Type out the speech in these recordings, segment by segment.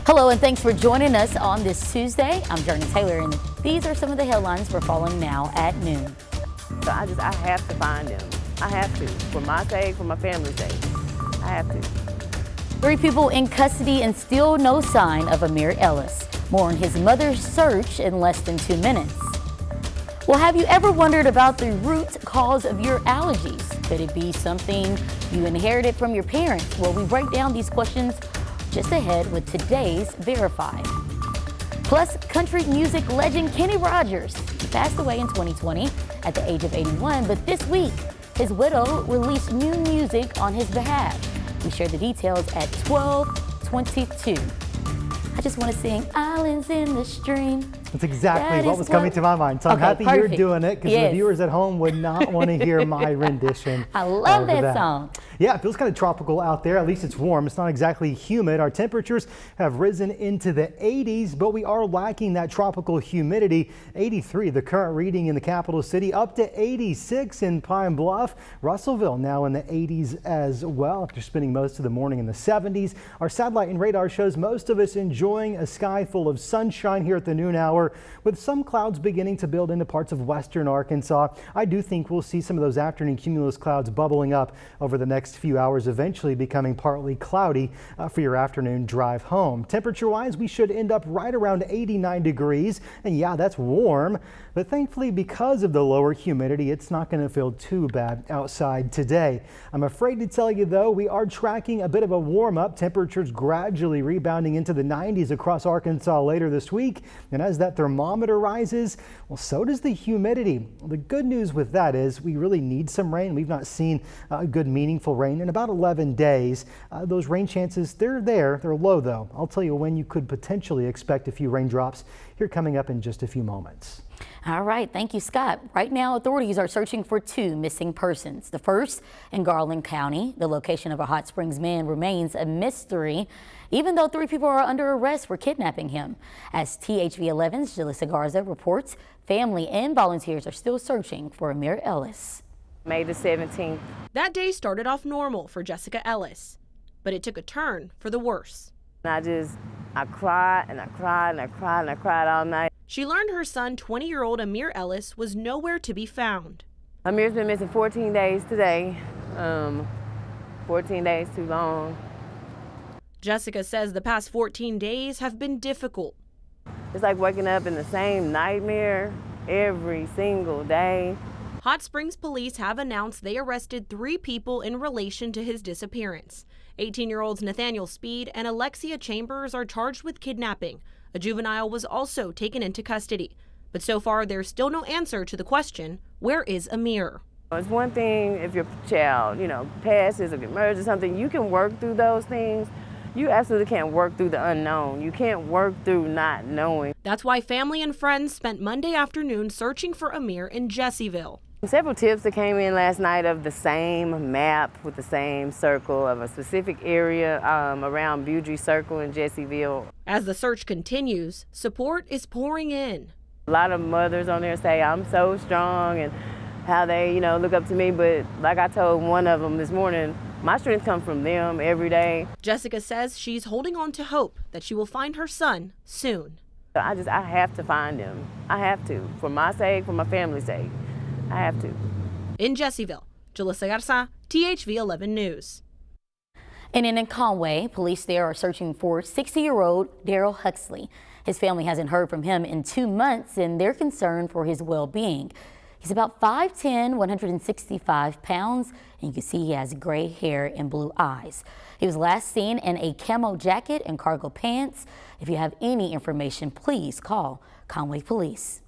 Hello and thanks for joining us on this Tuesday. I'm Jurnee Taylor and these are some of the headlines we're following now at noon. So I have to find them. I have to, for my sake, for my family's sake. I have to. 3 people in custody and still no sign of Amir Ellis. More on his mother's search in less than 2 minutes. Well, have you ever wondered about the root cause of your allergies? Could it be something you inherited from your parents? Well, we break down these questions just ahead with today's Verified. Plus, country music legend Kenny Rogers. He passed away in 2020 at the age of 81, but this week, his widow released new music on his behalf. We share the details at 12:22. I just want to sing Islands in the Stream. That's exactly what was coming to my mind. So I'm happy you're doing it because the viewers at home would not want to hear my rendition. I love that song. Yeah, it feels kind of tropical out there. At least it's warm. It's not exactly humid. Our temperatures have risen into the 80s, but we are lacking that tropical humidity. 83, the current reading in the capital city, up to 86 in Pine Bluff. Russellville now in the 80s as well after spending most of the morning in the 70s. Our satellite and radar shows most of us enjoying a sky full of sunshine here at the noon hour, with some clouds beginning to build into parts of western Arkansas. I do think we'll see some of those afternoon cumulus clouds bubbling up over the next few hours, eventually becoming partly cloudy for your afternoon drive home. Temperature-wise, we should end up right around 89 degrees. And yeah, that's warm. But thankfully, because of the lower humidity, it's not going to feel too bad outside today. I'm afraid to tell you, though, we are tracking a bit of a warm-up. Temperatures gradually rebounding into the 90s across Arkansas later this week. And as that thermometer rises, well, so does the humidity. The good news with that is we really need some rain. We've not seen good, meaningful rain in about 11 days. Those rain chances, they're there. They're low, though. I'll tell you when you could potentially expect a few raindrops here coming up in just a few moments. All right, thank you, Scott. Right now, authorities are searching for 2 missing persons. The first in Garland County. The location of a Hot Springs man remains a mystery, even though 3 people are under arrest for kidnapping him. As THV11's Jalissa Garza reports, family and volunteers are still searching for Amir Ellis. May the 17th. That day started off normal for Jessica Ellis, but it took a turn for the worse. I cried and I cried and I cried and I cried all night. She learned her son, 20-year-old Amir Ellis, was nowhere to be found. Amir's been missing 14 days today. 14 days too long. Jessica says the past 14 days have been difficult. It's like waking up in the same nightmare every single day. Hot Springs police have announced they arrested 3 people in relation to his disappearance. 18-year-olds Nathaniel Speed and Alexia Chambers are charged with kidnapping. A juvenile was also taken into custody. But so far, there's still no answer to the question, where is Amir? It's one thing if your child, passes or gets murdered or something, you can work through those things. You absolutely can't work through the unknown. You can't work through not knowing. That's why family and friends spent Monday afternoon searching for Amir in Jessieville. Several tips that came in last night of the same map with the same circle of a specific area around Beaudry Circle in Jessieville. As the search continues, support is pouring in. A lot of mothers on there say, I'm so strong, and how they, look up to me. But like I told one of them this morning, my strength comes from them every day. Jessica says she's holding on to hope that she will find her son soon. I have to find him. I have to, for my sake, for my family's sake. I have to. In Jessieville, Jalissa Garza, THV 11 News. And in Conway, police there are searching for 60-year-old Daryl Huxley. His family hasn't heard from him in 2 months, and they're concerned for his well-being. He's about 5'10", 165 pounds, and you can see he has gray hair and blue eyes. He was last seen in a camo jacket and cargo pants. If you have any information, please call Conway Police.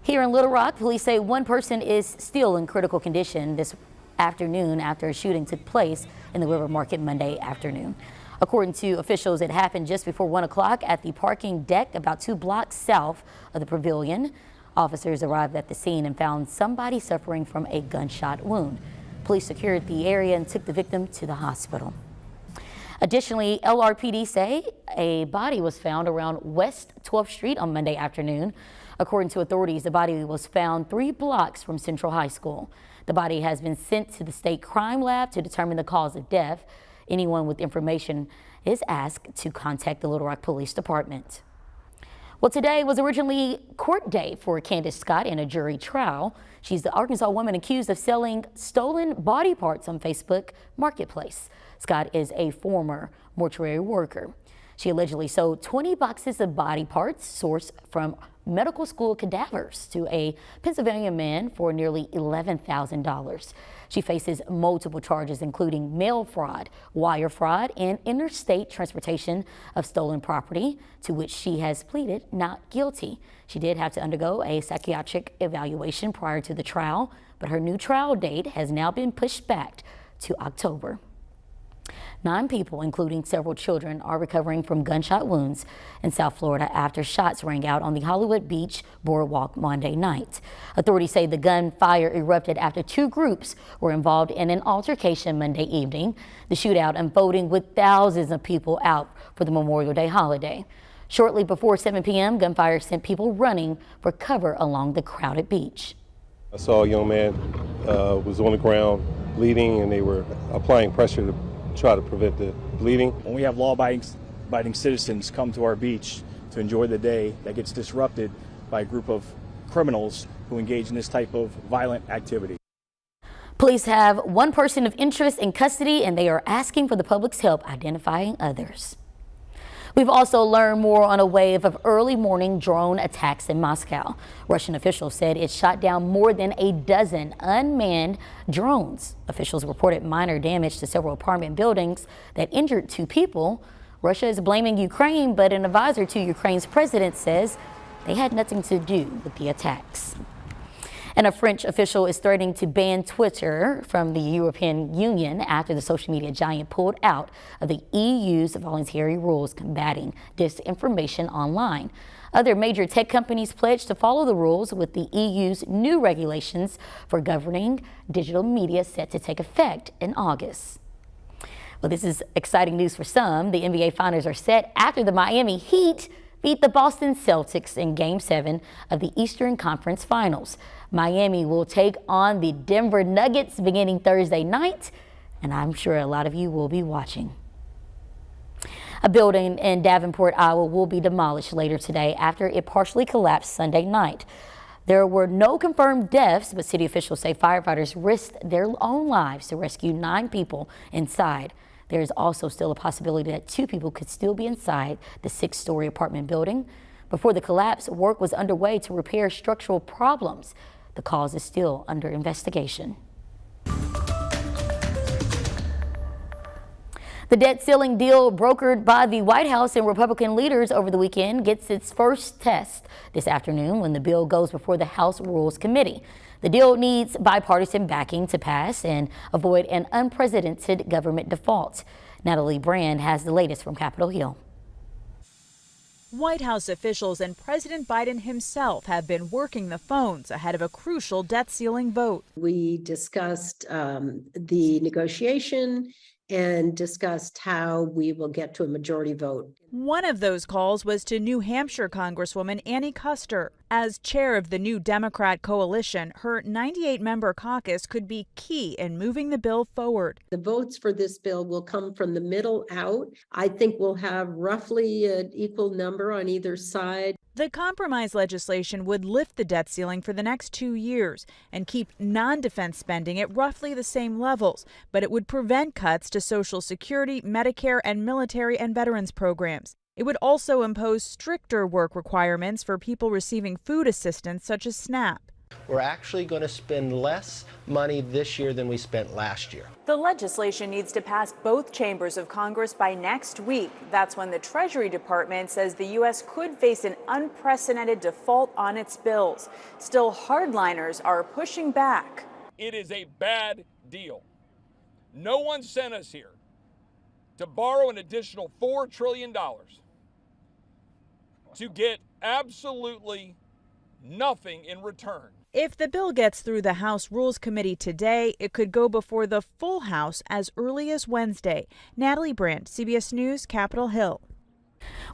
Here in Little Rock, police say 1 person is still in critical condition this afternoon after a shooting took place in the River Market Monday afternoon. According to officials, it happened just before 1 o'clock at the parking deck about 2 blocks south of the Pavilion. Officers arrived at the scene and found somebody suffering from a gunshot wound. Police secured the area and took the victim to the hospital. Additionally, LRPD say a body was found around West 12th Street on Monday afternoon. According to authorities, the body was found 3 blocks from Central High School. The body has been sent to the state crime lab to determine the cause of death. Anyone with information is asked to contact the Little Rock Police Department. Well, today was originally court day for Candace Scott in a jury trial. She's the Arkansas woman accused of selling stolen body parts on Facebook Marketplace. Scott is a former mortuary worker. She allegedly sold 20 boxes of body parts sourced from medical school cadavers to a Pennsylvania man for nearly $11,000. She faces multiple charges, including mail fraud, wire fraud, and interstate transportation of stolen property, to which she has pleaded not guilty. She did have to undergo a psychiatric evaluation prior to the trial, but her new trial date has now been pushed back to October. 9 people, including several children, are recovering from gunshot wounds in South Florida after shots rang out on the Hollywood Beach boardwalk Monday night. Authorities say the gunfire erupted after 2 groups were involved in an altercation Monday evening, the shootout unfolding with thousands of people out for the Memorial Day holiday. Shortly before 7 p.m., gunfire sent people running for cover along the crowded beach. I saw a young man was on the ground bleeding, and they were applying pressure to try to prevent the bleeding. When we have law-abiding citizens come to our beach to enjoy the day, that gets disrupted by a group of criminals who engage in this type of violent activity. Police have 1 person of interest in custody, and they are asking for the public's help identifying others. We've also learned more on a wave of early morning drone attacks in Moscow. Russian officials said it shot down more than a dozen unmanned drones. Officials reported minor damage to several apartment buildings that injured 2 people. Russia is blaming Ukraine, but an advisor to Ukraine's president says they had nothing to do with the attacks. And a French official is threatening to ban Twitter from the European Union after the social media giant pulled out of the EU's voluntary rules combating disinformation online. Other major tech companies pledged to follow the rules, with the EU's new regulations for governing digital media set to take effect in August. Well, this is exciting news for some. The NBA finals are set after the Miami Heat beat the Boston Celtics in Game 7 of the Eastern Conference Finals. Miami will take on the Denver Nuggets beginning Thursday night, and I'm sure a lot of you will be watching. A building in Davenport, Iowa will be demolished later today after it partially collapsed Sunday night. There were no confirmed deaths, but city officials say firefighters risked their own lives to rescue 9 people inside. There is also still a possibility that 2 people could still be inside the 6-story apartment building. Before the collapse, work was underway to repair structural problems. The cause is still under investigation. The debt ceiling deal brokered by the White House and Republican leaders over the weekend gets its first test this afternoon when the bill goes before the House Rules Committee. The deal needs bipartisan backing to pass and avoid an unprecedented government default. Natalie Brand has the latest from Capitol Hill. White House officials and President Biden himself have been working the phones ahead of a crucial debt ceiling vote. We discussed the negotiation and discussed how we will get to a majority vote. One of those calls was to New Hampshire Congresswoman Annie Kuster. As chair of the new Democrat coalition, her 98-member caucus could be key in moving the bill forward. The votes for this bill will come from the middle out. I think we'll have roughly an equal number on either side. The compromise legislation would lift the debt ceiling for the next 2 years and keep non-defense spending at roughly the same levels, but it would prevent cuts to Social Security, Medicare, and military and veterans programs. It would also impose stricter work requirements for people receiving food assistance, such as SNAP. We're actually going to spend less money this year than we spent last year. The legislation needs to pass both chambers of Congress by next week. That's when the Treasury Department says the U.S. could face an unprecedented default on its bills. Still, hardliners are pushing back. It is a bad deal. No one sent us here to borrow an additional $4 trillion to get absolutely nothing in return. If the bill gets through the House Rules Committee today, it could go before the full House as early as Wednesday. Natalie Brandt, CBS News, Capitol Hill.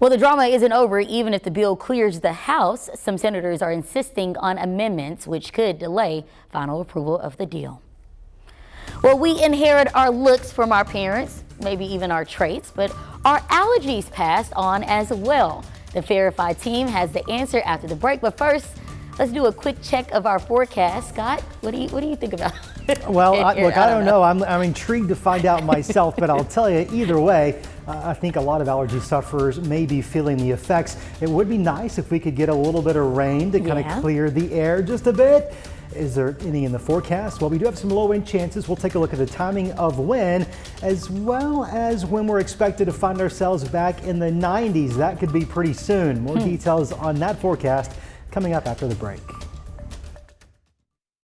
Well, the drama isn't over. Even if the bill clears the House, some senators are insisting on amendments which could delay final approval of the deal. Well, we inherit our looks from our parents. maybe even our traits, but are allergies passed on as well? The Verify team has the answer after the break, but first, let's do a quick check of our forecast. Scott, what do you think about it? Well, look, I don't know. I'm intrigued to find out myself, but I'll tell you, either way, I think a lot of allergy sufferers may be feeling the effects. It would be nice if we could get a little bit of rain to kind of clear the air just a bit. Is there any in the forecast? Well, we do have some low wind chances. We'll take a look at the timing of when, as well as when we're expected to find ourselves back in the 90s. That could be pretty soon. More details on that forecast coming up after the break.